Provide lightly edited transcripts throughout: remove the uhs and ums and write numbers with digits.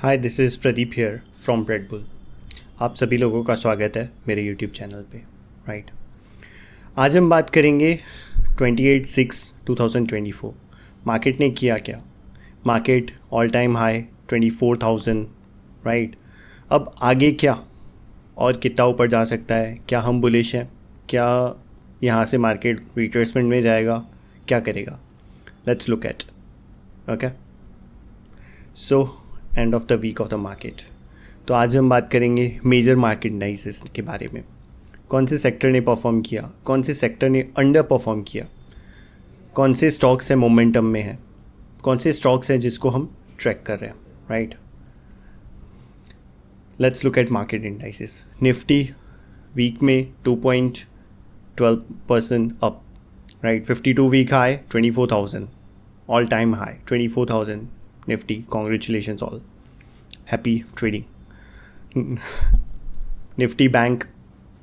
Hi, this is Pradeep here from red bull. आप सभी लोगों का स्वागत है मेरे यूट्यूब चैनल पे। राइट, आज हम बात करेंगे 28/6/2024 मार्केट ने किया क्या। Market all time high 24,000। Right, अब आगे क्या और कितना ऊपर जा सकता है, क्या हम बुलिश हैं, क्या यहाँ से मार्केट रिट्रेसमेंट में जाएगा, क्या करेगा। Let's look at. Okay, so end of the week of the market. तो आज हम बात करेंगे मेजर मार्केट इंडाइसेस के बारे में। कौन से सेक्टर ने परफॉर्म किया, कौन से सेक्टर ने अंडर परफॉर्म किया, कौन से स्टॉक्स हैं मोमेंटम में हैं, कौन से स्टॉक्स हैं जिसको हम ट्रैक कर रहे हैं। Right, let's look at market indices. Nifty week में 2.12% up. Right, 52 week high 24,000, all time high 24,000 Nifty. Congratulations all. Happy trading. Nifty Bank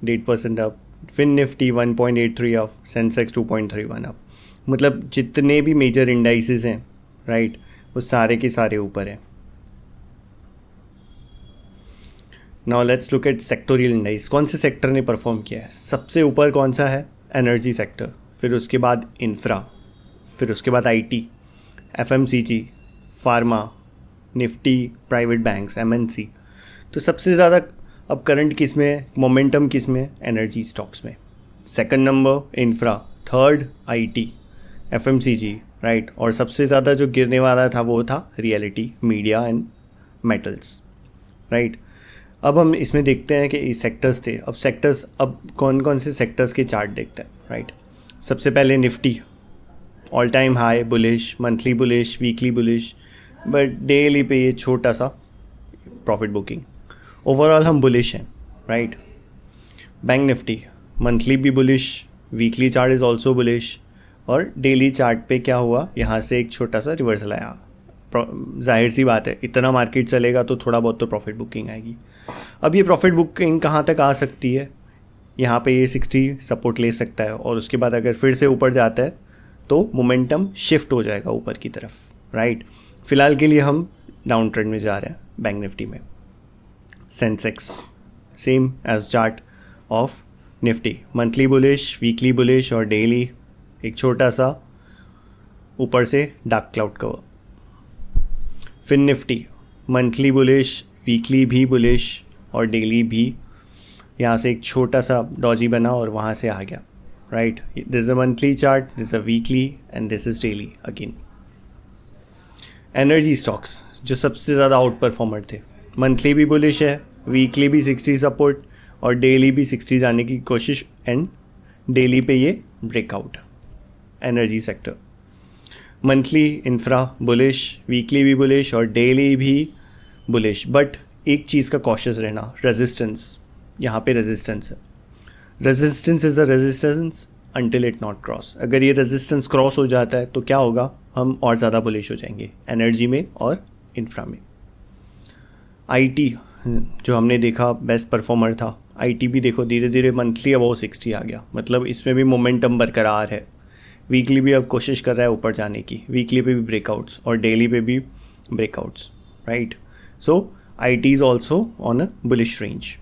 8% up. Fin Nifty 1.83 up. Sensex 2.31 up. मतलब जितने भी मेजर इंडाइसेस हैं, right, वो सारे के सारे ऊपर हैं। Now let's look at sectorial indices. कौन से सेक्टर ने परफॉर्म किया है। सबसे ऊपर कौन सा है, एनर्जी सेक्टर, फिर उसके बाद इंफ्रा, फिर उसके बाद IT, FMCG, pharma, Nifty, private banks, MNC. तो सबसे ज़्यादा अब करंट किस में है, मोमेंटम किस में है, एनर्जी स्टॉक्स में। Second number infra, third IT, FMCG. Right, और सबसे ज़्यादा जो गिरने वाला था वो था reality, media and metals. Right, अब हम इसमें देखते हैं कि ये सेक्टर्स थे। अब सेक्टर्स, अब कौन कौन से सेक्टर्स के चार्ट देखते हैं। राइट, सबसे पहले Nifty all time high bullish, monthly bullish, weekly bullish, but daily पे ये छोटा सा प्रॉफिट बुकिंग। ओवरऑल हम बुलिश हैं। राइट, बैंक निफ्टी मंथली भी bullish, weekly chart is also bullish, और डेली चार्ट पे क्या हुआ, यहाँ से एक छोटा सा रिवर्सल आया। जाहिर सी बात है, इतना मार्केट चलेगा तो थोड़ा बहुत तो प्रॉफिट बुकिंग आएगी। अब ये प्रॉफिट बुकिंग कहाँ तक आ सकती है, यहाँ पे ये 60 सपोर्ट ले सकता है, और उसके बाद अगर फिर से ऊपर जाता है तो मोमेंटम शिफ्ट हो जाएगा ऊपर की तरफ। राइट, फिलहाल के लिए हम डाउन ट्रेंड में जा रहे हैं बैंक निफ्टी में। Sensex same as chart of Nifty, monthly bullish, weekly bullish, और डेली एक छोटा सा ऊपर से डार्क क्लाउड कवर। फिर निफ्टी मंथली बुलिश, वीकली भी बुलिश, और डेली भी यहाँ से एक छोटा सा डॉजी बना और वहाँ से आ गया। Right, this is a monthly chart, this is a weekly, and this is daily again. Energy stocks जो सबसे ज़्यादा आउट परफॉर्मर थे, मंथली भी बुलिश है, वीकली भी 60 सपोर्ट, और डेली भी 60 जाने की कोशिश, एंड डेली पे ये breakout. Energy sector monthly infra bullish, weekly भी बुलिश, और डेली भी बुलिश, बट एक चीज़ का कॉशियस रहना, रेजिस्टेंस। यहाँ पे रेजिस्टेंस है, resistance is a resistance until it not cross. अगर ये रेजिस्टेंस क्रॉस हो जाता है तो क्या होगा, हम और ज़्यादा बुलिश हो जाएंगे एनर्जी में और इंफ्रा में। आईटी जो हमने देखा बेस्ट परफॉर्मर था, आईटी भी देखो धीरे धीरे मंथली अबाउ 60 आ गया, मतलब इसमें भी मोमेंटम बरकरार है। वीकली भी अब कोशिश कर रहा है ऊपर जाने की, वीकली पे भी ब्रेकआउट्स और डेली पे भी breakouts. Right, so IT is also on a bullish range.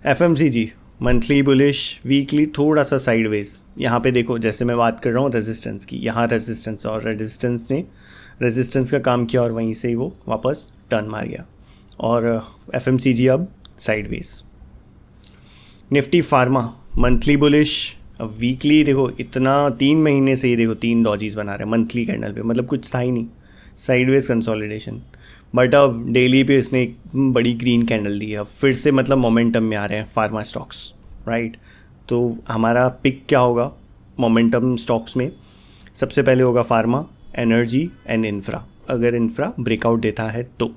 FMCG monthly bullish, weekly थोड़ा सा साइडवेज। यहाँ पे देखो जैसे मैं बात कर रहा हूँ रेजिस्टेंस की, यहाँ रेजिस्टेंस, और रेजिस्टेंस ने रेजिस्टेंस का काम किया और वहीं से ही वो वापस टर्न मार गया, और एफएमसीजी अब sideways. Nifty pharma monthly bullish, अब वीकली देखो इतना 3 महीने से ही देखो 3 डॉजीज बना रहे हैं मंथली कैंडल पे, मतलब कुछ था ही नहीं, साइडवेज कंसोलिडेशन। बट अब डेली पे इसने एक बड़ी ग्रीन कैंडल दी है, अब फिर से मतलब मोमेंटम में आ रहे हैं फार्मा स्टॉक्स। राइट, तो हमारा पिक क्या होगा मोमेंटम स्टॉक्स में, सबसे पहले होगा फार्मा, एनर्जी एंड इंफ्रा, अगर इंफ्रा ब्रेकआउट देता है तो।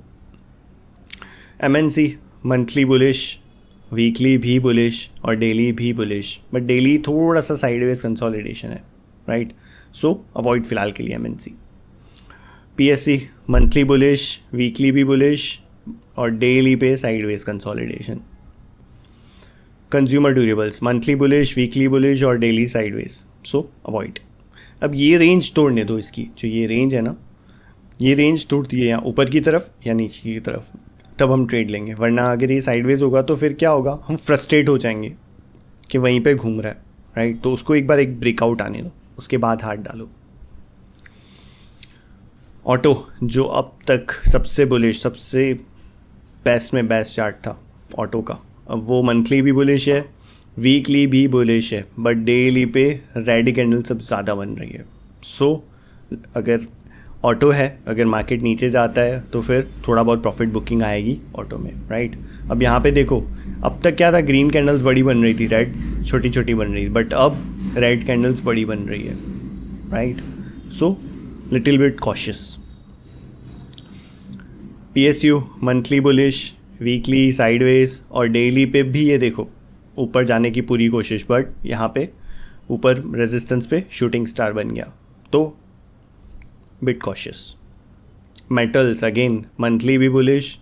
एमएनसी मंथली बुलिश, वीकली भी बुलिश, और डेली भी बुलिश, बट डेली थोड़ा सा साइडवेज कंसोलिडेशन है। राइट, सो अवॉइड फिलहाल के लिए MNC. PSC monthly bullish, weekly भी बुलिश, और डेली पे sideways consolidation. Consumer durables monthly bullish, weekly bullish, और डेली साइडवेज, सो अवॉइड। अब ये रेंज तोड़ने दो इसकी, जो ये रेंज है ना, ये रेंज टूटती है यहाँ ऊपर की तरफ या नीचे की तरफ, तब हम ट्रेड लेंगे, वरना अगर ये साइडवेज होगा तो फिर क्या होगा, हम फ्रस्ट्रेट हो जाएंगे कि वहीं पे घूम रहा है, राइट। तो उसको एक बार एक ब्रेकआउट आने दो, उसके बाद हाथ डालो। ऑटो जो अब तक सबसे बुलिश, सबसे बेस्ट में बेस्ट चार्ट था ऑटो का, अब वो मंथली भी बुलिश है, वीकली भी बुलिश है, बट डेली पे रेड कैंडल सब ज़्यादा बन रही है। सो अगर ऑटो है, अगर मार्केट नीचे जाता है तो फिर थोड़ा बहुत प्रॉफिट बुकिंग आएगी ऑटो में, राइट। अब यहाँ पे देखो, अब तक क्या था, ग्रीन कैंडल्स बड़ी बन रही थी, रेड छोटी छोटी बन रही थी, बट अब रेड कैंडल्स बड़ी बन रही है, right. So little bit cautious. PSU monthly bullish, weekly sideways और डेली पे भी ये देखो ऊपर जाने की पूरी कोशिश, बट यहाँ पे ऊपर रेजिस्टेंस पे शूटिंग स्टार बन गया, तो bit cautious. Metals again monthly भी bullish,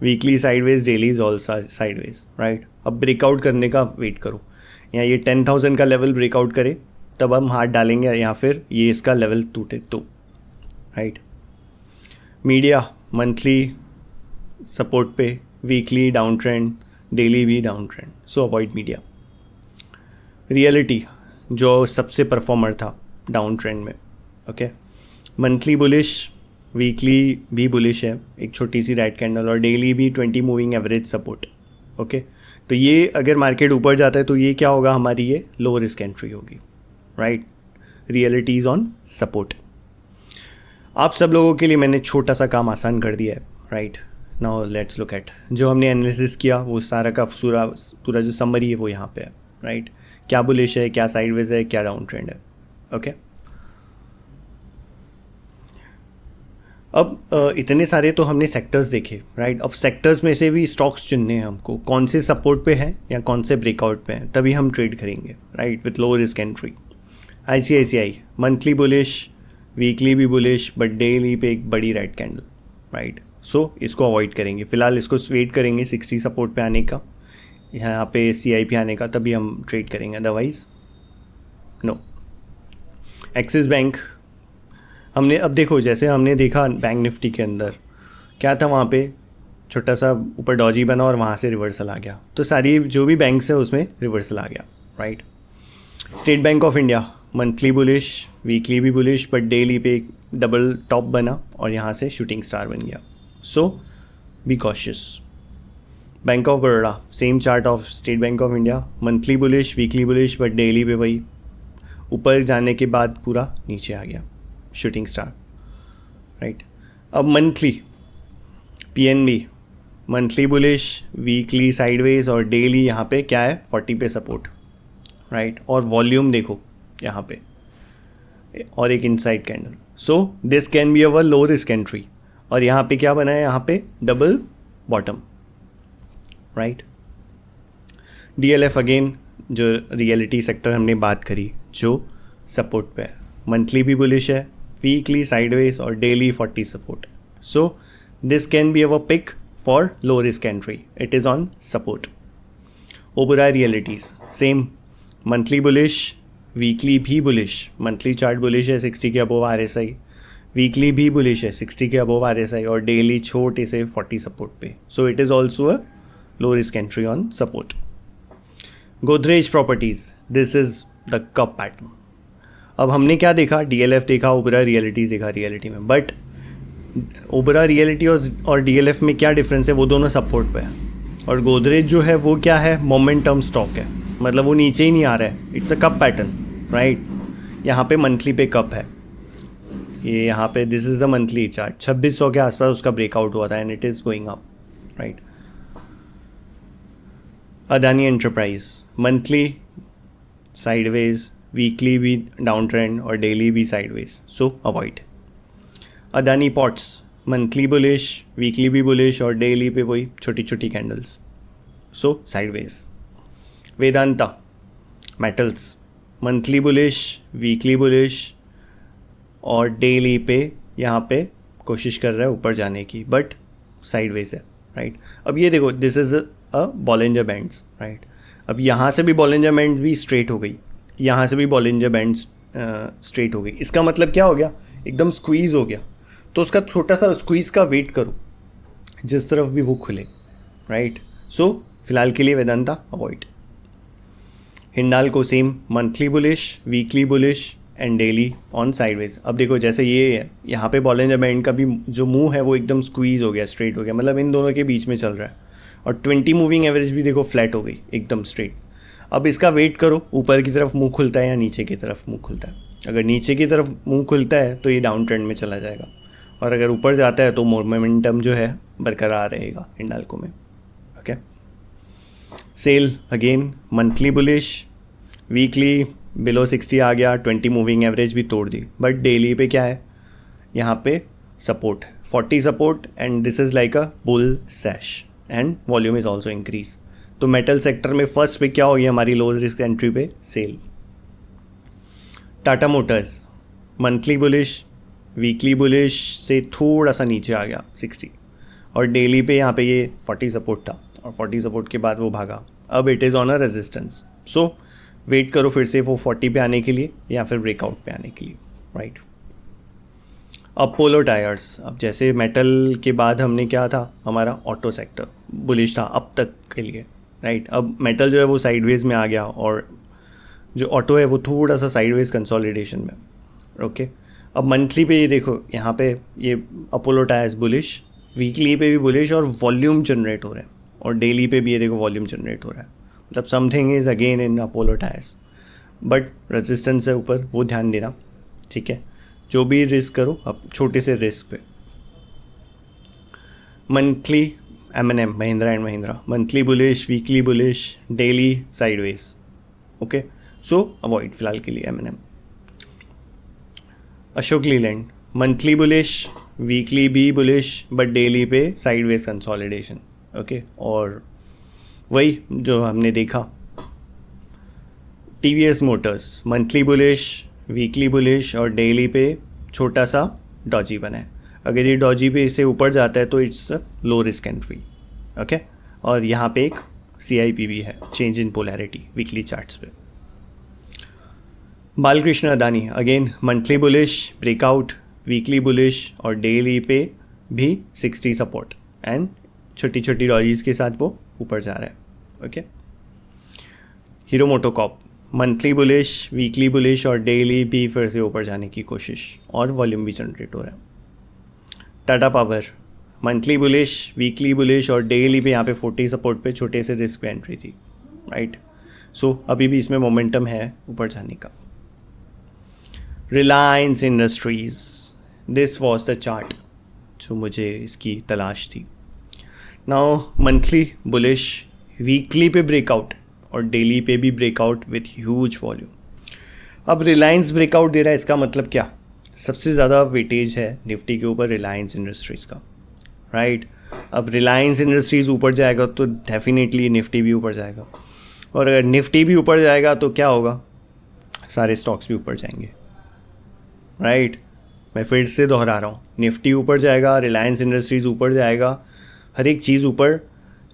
weekly sideways, daily is also sideways, right. अब ब्रेकआउट करने का वेट करो, या ये 10,000 का लेवल ब्रेकआउट करे तब हम हाथ डालेंगे, या फिर ये इसका लेवल टूटे तो, राइट। मीडिया मंथली सपोर्ट पे, वीकली डाउन ट्रेंड, डेली भी डाउन ट्रेंड, सो अवॉइड मीडिया। रियलिटी जो सबसे परफॉर्मर था डाउन ट्रेंड में, ओके, मंथली बुलिश, वीकली भी बुलिश है, एक छोटी सी रेड कैंडल, और डेली भी 20 मूविंग एवरेज सपोर्ट, ओके। तो ये अगर मार्केट ऊपर जाता है तो ये क्या होगा, हमारी ये लो रिस्क एंट्री होगी, right. Reality is on support. आप सब लोगों के लिए मैंने छोटा सा काम आसान कर दिया है, right. Now let's look eight जो हमने एनालिसिस किया, वो सारा का पूरा जो समरी है वो यहाँ पे है, राइट। क्या बुलिश है, क्या साइडवेज है, क्या डाउन ट्रेंड है, ओके। अब इतने सारे तो हमने सेक्टर्स देखे, राइट। अब सेक्टर्स में से भी स्टॉक्स चुनने हैं हमको, कौन से सपोर्ट पे हैं या कौन से ब्रेकआउट पे हैं, तभी हम ट्रेड करेंगे, right, with low risk entry. ICICI monthly bullish, weekly भी बुलिश, बट डेली पे एक बड़ी रेड कैंडल, राइट। सो इसको अवॉइड करेंगे फिलहाल, इसको वेट करेंगे 60 सपोर्ट पे आने का, यहाँ पे CI आने का, तभी हम ट्रेड करेंगे, अदरवाइज नो। एक्सिस बैंक हमने, अब देखो जैसे हमने देखा बैंक निफ्टी के अंदर क्या था, वहाँ पे छोटा सा ऊपर डॉजी बना और वहाँ से रिवर्सल आ गया, तो सारी जो भी बैंक्स है उसमें रिवर्सल आ गया, right. State Bank of India monthly bullish, weekly भी बुलिश, बट डेली पे एक डबल टॉप बना और यहाँ से शूटिंग स्टार बन गया, so be cautious. Bank of Baroda same chart of State Bank of India, monthly bullish, weekly bullish, but daily पे वही ऊपर जाने के बाद पूरा नीचे आ गया, शूटिंग स्टार, राइट। अब monthly PNB monthly bullish, weekly sideways और डेली यहाँ पे क्या है 40 पे सपोर्ट, राइट। और वॉल्यूम देखो यहाँ पे, और एक inside candle, so this can be our low risk entry. और यहाँ पे क्या बना है, यहाँ पे double bottom, right. DLF again जो रियलिटी सेक्टर हमने बात करी, जो सपोर्ट पे है, मंथली भी बुलिश है, वीकली साइडवेज और daily 40 support, so this can be our pick for low risk entry, it is on support. Oberoi Realties same monthly bullish, weekly भी बुलिश, मंथली चार्ट बुलिश है 60 के अबोव RSI, वीकली भी bullish है 60 के above RSI और daily छोटे से 40 support पे, सो it is also a low risk entry on support. Godrej properties, this is the cup pattern. अब हमने क्या देखा, DLF देखा, ओबेरॉय रियलिटीज़ देखा रियलिटी में, बट ओबेरॉय रियलिटी और DLF में क्या डिफरेंस है, वो दोनों सपोर्ट पे है, और गोदरेज जो है वो क्या है, मोमेंटम स्टॉक है, मतलब वो नीचे ही नहीं आ रहा है, it's a cup pattern, right. यहाँ पे मंथली पे कप है, ये यहाँ पे this is the monthly chart, 2600 के आसपास उसका ब्रेकआउट हुआ था and it is going up, right. Adani enterprise monthly sideways, weekly भी डाउन ट्रेंड और डेली भी sideways, so avoid. Adani ports monthly bullish, weekly भी बुलिश और डेली पे वही छोटी छोटी candles, so sideways. Vedanta metals monthly bullish, weekly bullish और डेली पे यहाँ पे कोशिश कर रहा है ऊपर जाने की, बट साइडवेज है, राइट। अब ये देखो this is a Bollinger bands, right. अब यहाँ से भी बॉलिंजर बैंड भी स्ट्रेट हो गई, यहाँ से भी बॉलिंजर बैंड स्ट्रेट हो गई, इसका मतलब क्या हो गया, एकदम स्क्वीज़ हो गया, तो उसका छोटा सा स्क्वीज़ का वेट करो जिस तरफ भी वो खुले, राइट। सो फिलहाल के लिए Vedanta avoid. Hindalco same, monthly bullish, weekly bullish and daily on sideways. अब देखो जैसे ये है, यहाँ पे बॉलिंजर बैंड का भी जो मुंह है वो एकदम स्क्वीज हो गया, स्ट्रेट हो गया, मतलब इन दोनों के बीच में चल रहा है। और 20 मूविंग एवरेज भी देखो फ्लैट हो गई एकदम स्ट्रेट। अब इसका वेट करो ऊपर की तरफ मुंह खुलता है या नीचे की तरफ मुंह खुलता है। अगर नीचे की तरफ मुंह खुलता है तो ये डाउन ट्रेंड में चला जाएगा, और अगर ऊपर जाता है तो मोमेंटम जो है बरकरार रहेगा हिंडाल्को में। Okay, SAIL again monthly bullish, weekly below 60 आ गया, 20 मूविंग एवरेज भी तोड़ दी, बट डेली पे क्या है, यहाँ पे support 40 support and this is like a bullish and volume is also increase. तो मेटल सेक्टर में फर्स्ट पे क्या होगी हमारी लो रिस्क एंट्री पे, SAIL. Tata motors monthly bullish, weekly bullish से थोड़ा सा नीचे आ गया 60, और डेली पे यहाँ पे ये 40 सपोर्ट था, और 40 सपोर्ट के बाद वो भागा। अब it is on a resistance, so wait करो फिर से वो 40 पे आने के लिए या फिर ब्रेकआउट पे आने के लिए, राइट। अब पोलो टायर्स, अब जैसे मेटल के बाद हमने क्या था, हमारा ऑटो सेक्टर बुलिश था अब तक के लिए, राइट। अब मेटल जो है वो साइडवेज में आ गया, और जो ऑटो है वो थोड़ा सा साइडवेज कंसोलिडेशन में। ओके, अब मंथली पे ये देखो, यहाँ पे ये अपोलो टायर्स बुलिश, वीकली पे भी बुलिश और वॉल्यूम जनरेट हो रहा है, और डेली पे भी ये देखो वॉल्यूम जनरेट हो रहा है, मतलब something is again in Apollo tyres, but resistance है ऊपर, वो ध्यान देना, ठीक है। जो भी रिस्क करो अब छोटे से रिस्क पे। Monthly M&M Mahindra and Mahindra, monthly bullish, weekly bullish, daily sideways. Okay, so avoid फिलहाल के लिए M&M। Ashok Leyland monthly bullish, weekly भी बुलिश, बट डेली पे साइडवेज कंसोलिडेशन। ओके, और वही जो हमने देखा। TVS Motors monthly bullish, weekly bullish और डेली पे छोटा सा डॉजी बना है। अगर ये डॉजी पे इससे ऊपर जाता है तो it's low risk entry. Okay, और यहाँ पे एक CIP भी है, change in polarity weekly charts पे। Balkrishna Adani again monthly bullish, breakout, weekly bullish और डेली पे भी 60 सपोर्ट एंड छोटी छोटी डॉजीज के साथ वो ऊपर जा रहा है। Okay, hero MotoCorp monthly bullish, weekly bullish और डेली भी फिर से ऊपर जाने की कोशिश, और वॉल्यूम भी जनरेट हो रहा है। Tata power monthly bullish, weekly bullish और डेली पे यहाँ पे 40 सपोर्ट पे छोटे से रिस्क पे एंट्री थी, राइट। सो अभी भी इसमें मोमेंटम है ऊपर जाने का। Reliance industries, this was the chart जो मुझे इसकी तलाश थी। नाउ मंथली बुलिश, वीकली पे ब्रेकआउट और डेली पे भी ब्रेकआउट विथ ह्यूज वॉल्यूम। अब रिलायंस ब्रेकआउट दे रहा है, इसका मतलब क्या, सबसे ज़्यादा वेटेज है निफ्टी के ऊपर रिलायंस इंडस्ट्रीज़ का, राइट। अब रिलायंस इंडस्ट्रीज़ ऊपर जाएगा तो डेफिनेटली निफ्टी भी ऊपर जाएगा, और अगर निफ्टी भी ऊपर जाएगा तो क्या होगा, सारे स्टॉक्स भी ऊपर जाएंगे, राइट। मैं फिर से दोहरा रहा हूँ, निफ्टी ऊपर जाएगा, रिलायंस इंडस्ट्रीज़ ऊपर जाएगा, हर एक चीज़ ऊपर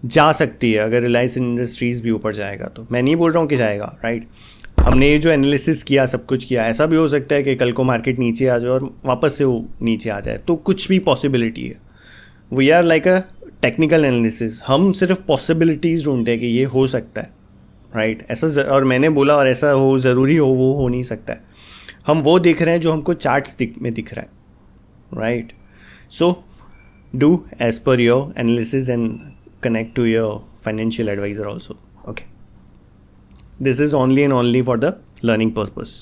जा सकती है अगर रिलायंस इंडस्ट्रीज़ भी ऊपर जाएगा तो। मैं नहीं बोल रहा हूँ कि जाएगा, राइट। हमने ये जो एनालिसिस किया, सब कुछ किया, ऐसा भी हो सकता है कि कल को मार्केट नीचे आ जाए और वापस से वो नीचे आ जाए, तो कुछ भी पॉसिबिलिटी है। We are like a technical analysis, हम सिर्फ पॉसिबिलिटीज़ ढूंढते हैं कि ये हो सकता है, राइट। ऐसा, और मैंने बोला और ऐसा हो ज़रूरी हो, वो हो नहीं सकता है। हम वो देख रहे हैं जो हमको चार्ट्स में दिख रहा है, right. So do as per your analysis and connect to your financial advisor also. Okay, this is only and only for the learning purpose.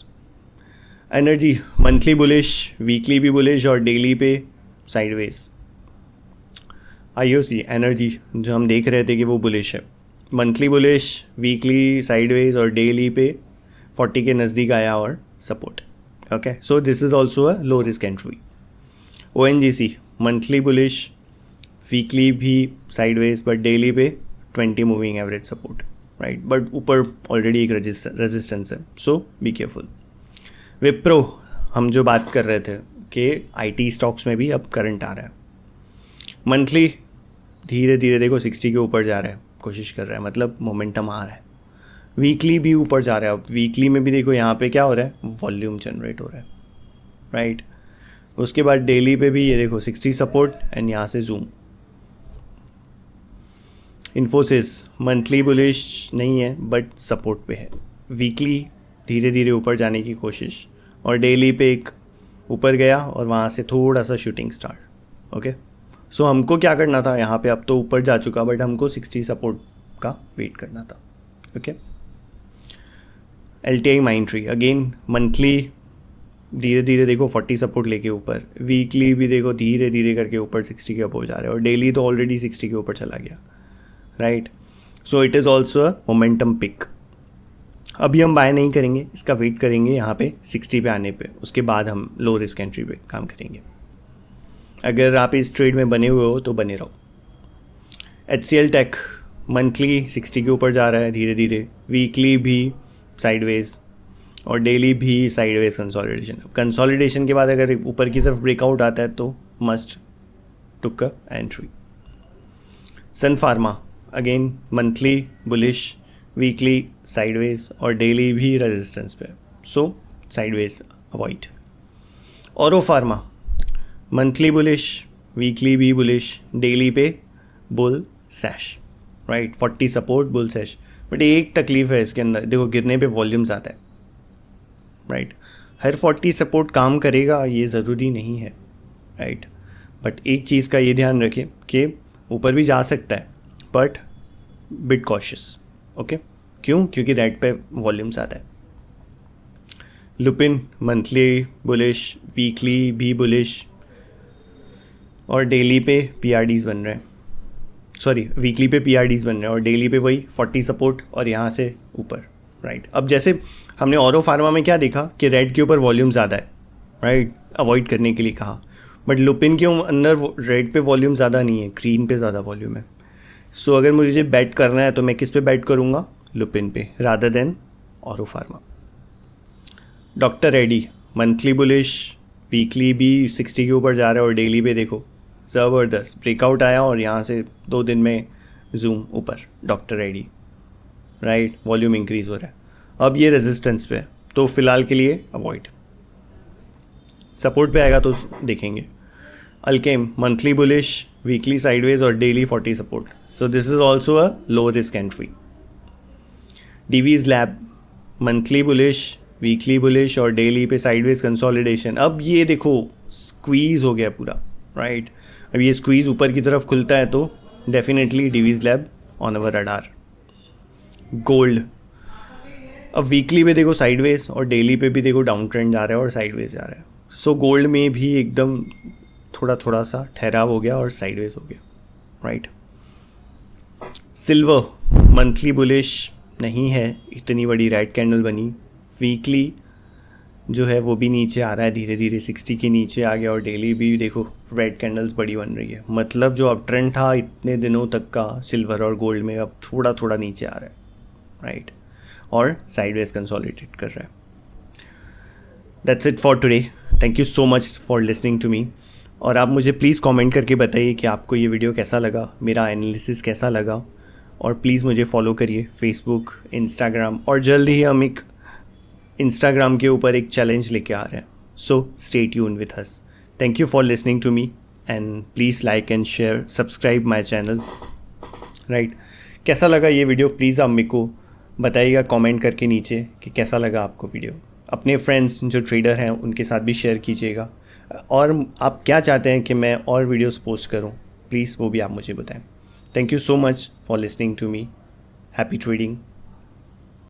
Energy monthly bullish, weekly भी bullish और daily पे sideways. IOC energy जो हम देख रहे थे कि वो bullish है, monthly bullish, weekly sideways और daily पे 40 के नज़दीक आया और support. Okay, so this is also a low risk entry. ONGC monthly bullish, weekly भी साइडवेज, बट डेली पे 20 moving average support, right. But ऊपर ऑलरेडी एक रेजिस्टेंस है, सो बी केयरफुल। विप्रो हम जो बात कर रहे थे कि IT स्टॉक्स में भी अब करंट आ रहा है, मंथली धीरे धीरे देखो 60 के ऊपर जा रहा है, कोशिश कर रहा है, मतलब मोमेंटम आ रहा है। वीकली भी ऊपर जा रहा है, अब वीकली में भी देखो यहाँ पे क्या हो रहा है, वॉल्यूम जनरेट हो रहा है, राइट। उसके बाद डेली पे भी ये देखो 60 सपोर्ट एंड यहाँ से जूम। इन्फोसिस मंथली बुलिश नहीं है बट सपोर्ट पे है, वीकली धीरे धीरे ऊपर जाने की कोशिश, और डेली पे एक ऊपर गया और वहाँ से थोड़ा सा शूटिंग स्टार्ट। ओके, सो हमको क्या करना था यहाँ पे, अब तो ऊपर जा चुका बट हमको 60 सपोर्ट का वेट करना था। ओके, LTI माइंट्री अगेन मंथली धीरे धीरे देखो 40 सपोर्ट लेके ऊपर, वीकली भी देखो धीरे धीरे करके ऊपर 60 के ऊपर जा रहे हैं, और डेली तो ऑलरेडी 60 के ऊपर चला गया, right. So it is also a momentum pick. अभी हम बाय नहीं करेंगे, इसका वेट करेंगे यहाँ पे 60 पे आने पे, उसके बाद हम लो रिस्क एंट्री पे काम करेंगे। अगर आप इस ट्रेड में बने हुए हो तो बने रहो। HCL टेक मंथली 60 के ऊपर जा रहा है धीरे धीरे, वीकली भी साइडवेज और डेली भी साइडवेज कंसोलिडेशन। कंसोलिडेशन के बाद अगर ऊपर की तरफ ब्रेकआउट आता है तो must took a entry. Sun Pharma again monthly bullish, weekly sideways और डेली भी रेजिस्टेंस पे, so sideways avoid. Auro Pharma monthly bullish, weekly भी बुलिश, डेली पे bull sash, right. 40 support bull sash, but एक तकलीफ है इसके अंदर, देखो गिरने पे वॉल्यूम्स आता है, राइट। हर 40 सपोर्ट काम करेगा ये ज़रूरी नहीं है, राइट। बट एक चीज़ का ये ध्यान रखें कि ऊपर भी जा सकता है बट बिट कॉशियस। ओके, क्यों? क्योंकि रेड पे वॉल्यूम्स आता है। लुपिन मंथली बुलिश, वीकली भी बुलिश और डेली पे PRDs बन रहे हैं, सॉरी वीकली पे PRDs बन रहे हैं और डेली पे वही 40 सपोर्ट और यहाँ से ऊपर, राइट। अब जैसे हमने औरो फार्मा में क्या देखा कि रेड के ऊपर वॉल्यूम ज़्यादा है, राइट, अवॉइड करने के लिए कहा, बट लुपिन के अंदर रेड पे वॉल्यूम ज़्यादा नहीं है, ग्रीन पे ज़्यादा वॉल्यूम है। सो अगर मुझे बैट करना है तो मैं किस पे बैट करूँगा? लुपिन पे रादर देन औरो pharma. Doctor Reddy monthly bullish, weekly भी 60 के ऊपर जा रहा है और डेली पे देखो ज़बरदस्त ब्रेकआउट आया और यहाँ से 2 दिन में जूम ऊपर doctor Reddy, right, volume increase हो रहा है। अब ये रेजिस्टेंस पे है तो फ़िलहाल के लिए अवॉइड, सपोर्ट पे आएगा तो देखेंगे। Alkem monthly bullish, weekly sideways और daily 40 support, so this is also a low risk entry. Divi's Lab monthly bullish, weekly bullish और डेली पे साइडवेज कंसोलिडेशन। अब ये देखो स्क्वीज़ हो गया पूरा, राइट। अब ये स्क्वीज़ ऊपर की तरफ खुलता है तो definitely Divi's lab on our radar. Gold अब वीकली पे देखो साइडवेज और डेली पे भी देखो डाउन ट्रेंड जा रहा है और साइडवेज जा रहा है, सो गोल्ड में भी एकदम थोड़ा सा ठहराव हो गया और साइडवेज हो गया, राइट। सिल्वर मंथली बुलिश नहीं है, इतनी बड़ी रेड कैंडल बनी, वीकली जो है वो भी नीचे आ रहा है धीरे धीरे, 60 के नीचे आ गया और डेली भी देखो रेड कैंडल्स बड़ी बन रही है। मतलब जो अप ट्रेंड था इतने दिनों तक का सिल्वर और गोल्ड में अब थोड़ा नीचे आ रहा है, राइट, और साइडवेज कंसोलिडेट कर रहा है। That's it for today, thank you so much for listening to me. और आप मुझे प्लीज़ कमेंट करके बताइए कि आपको ये वीडियो कैसा लगा, मेरा एनालिसिस कैसा लगा, और प्लीज़ मुझे फॉलो करिए फेसबुक, इंस्टाग्राम, और जल्द ही हम एक इंस्टाग्राम के ऊपर एक चैलेंज लेके आ रहे हैं, so stay tuned with us. Thank you for listening to me and please like and share, subscribe my channel, right. कैसा लगा ये वीडियो प्लीज़ आप मेरे को बताइएगा कमेंट करके नीचे कि कैसा लगा आपको वीडियो। अपने फ्रेंड्स जो ट्रेडर हैं उनके साथ भी शेयर कीजिएगा, और आप क्या चाहते हैं कि मैं और वीडियोस पोस्ट करूं प्लीज़ वो भी आप मुझे बताएं। Thank you so much for listening to me, happy trading.